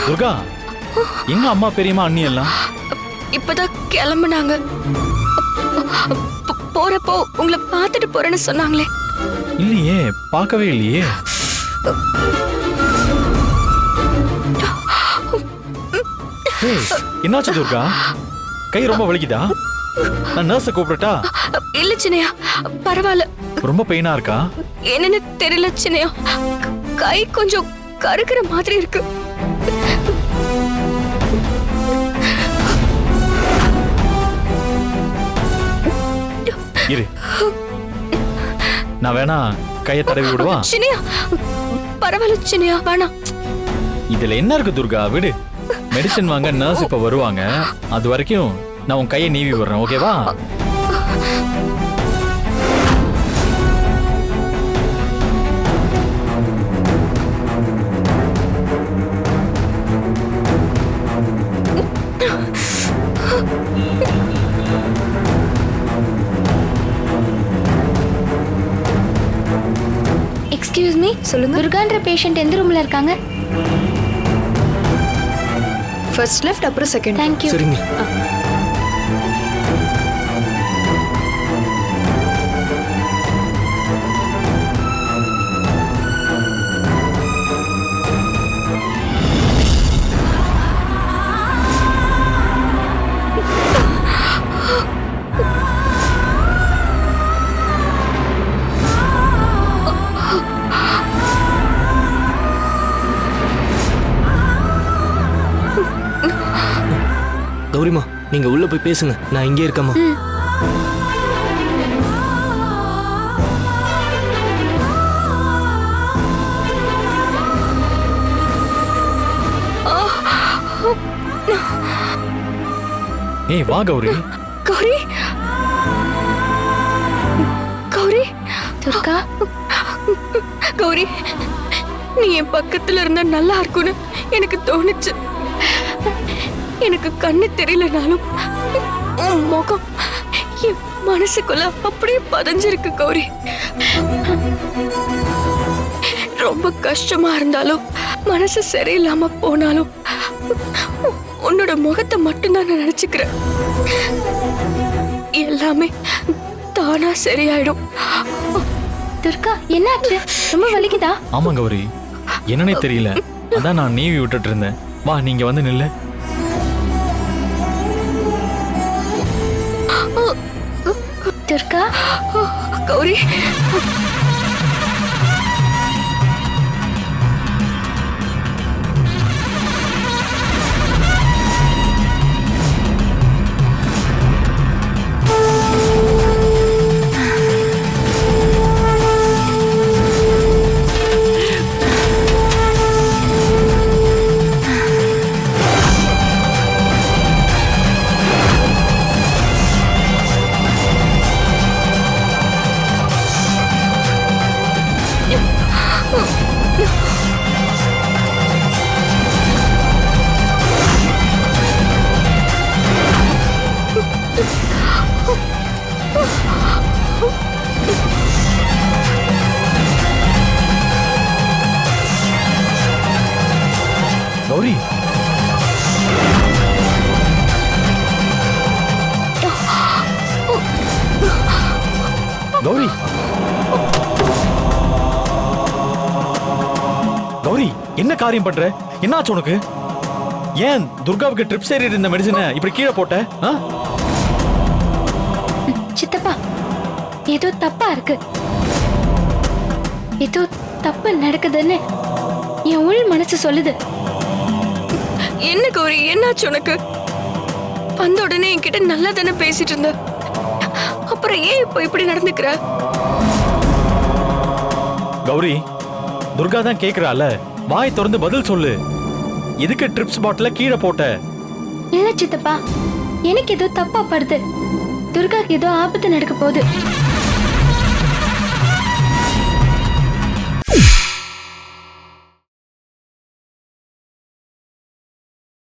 துர்கா, எங்க அம்மா பெரியம்மா அண்ணி எல்லாம்? இப்பதான் கிளம்புனாங்க. போறப்போ உங்களை பார்த்துட்டு போறேன்னு சொன்னாங்களே. இல்லையே, பார்க்கவே இல்லையே. என்னாச்சு துர்கா? கை ரொம்ப வலிக்குதா? நான் நர்ஸை கூப்பிடட்டா? இல்ல சின்னையா, பரவாயில்ல. ரொம்ப பெயினா இருக்கா? என்னன்னு தெரியல சின்னையா, கை கொஞ்சம் கருக்கிற மாதிரி இருக்கு. இரு, நான் வேணா கையை தடவி விடுவா? சின்னையா, பரவாயில்ல சின்னையா, வேணாம். இதுல என்ன இருக்கு துர்கா, விடு. மெடிசன் வாங்க நர்ஸ் இப்ப வருவாங்க. அது வரைக்கும் நான் உன் கையை நீவி விடுறேன், ஓகேவா? எக்ஸ்கியூஸ் மீ, சொல்லுங்க. துர்கான்ற பேஷண்ட் எந்த ரூம்ல இருக்காங்க? ஃபர்ஸ்ட் லெஃப்ட், அப்புறம் செகண்ட். Thank you. சரிங்க. கௌரிமா, நீங்க உள்ள போய் பேசுங்க, நான் இங்கே இருக்கேம்மா. ஏய் வா கௌரி. கௌரி, கௌரி, துர்கா, கௌரி, நீ என் பக்கத்துல இருந்தா நல்லா இருக்கும்னு எனக்கு தோணுச்சு. எனக்கு கண்ணு தெரியலனாலும் உன் முகம் என் மனசுக்குள்ள அப்படியே பதிஞ்சிருக்கு கௌரி. ரொம்ப கஷ்டமா இருந்தாலும், மனசு சரியில்லாம போனாலும் உன்னோட முகத்தை மட்டும்தான் நான் நினைச்சுக்கிறேன். எல்லாமே தானா சரியாயிடும். துர்கா, என்னாச்சு? ரொம்ப வலிக்குதா? ஆமா கௌரி, என்னன்னே தெரியல. அதான் நான் நீவி விட்டுட்டு இருந்தேன். வா, நீங்க வந்து நில்லு. துர்கா, கௌரி, கௌரி, கௌரி, கௌரி, என்ன காரியம் பண்ற? என்னாச்சு உனக்கு? ஏன் துர்காவுக்கு ட்ரிப்ஸ் ஏறி இருந்த மெடிசனை இப்படி கீழே போட்ட? சித்தப்பா, ஏதோ தப்பா இருக்கு. ஏதோ தப்பு நடக்குதுன்னு என் உள் மனசு சொல்லுது. என்ன கௌரி, என்னாச்சு உனக்கு? வந்த உடனே என்கிட்ட நல்லா தானே பேசிட்டு இருந்த, அப்புறம் ஏன் இப்போ இப்படி நடந்துக்கிற? கௌரி, துர்கா தான் கேக்குறால, வாய் திறந்து பதில் சொல்லு. எதுக்கு ட்ரிப்ஸ் பாட்டில கீழே போட்ட? இல்ல சித்தப்பா, எனக்கு ஏதோ தப்பா படுது. துர்காக்கு ஏதோ ஆபத்து நடக்க போகுது.